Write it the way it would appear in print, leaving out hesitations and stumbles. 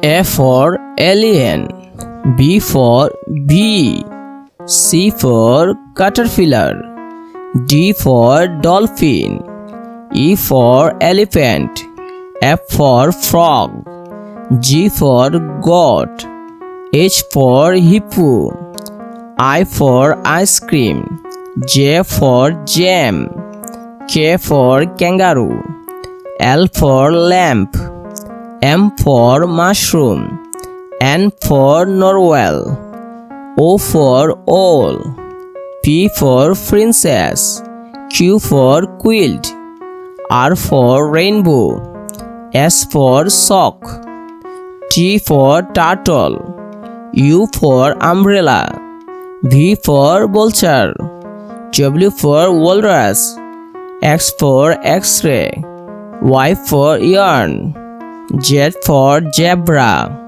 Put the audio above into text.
A for alien, B for bee, C for caterpillar, D for dolphin, E for elephant, F for frog, G for goat, H for hippo, I for ice cream, J for jam, K for kangaroo, L for lamp, M for mushroom, N for narwhal, O for owl, P for princess, Q for quilt, R for rainbow, S for sock, T for turtle, U for umbrella, V for vulture, W for walrus, X for X-ray, Y for yarn, Z for zebra.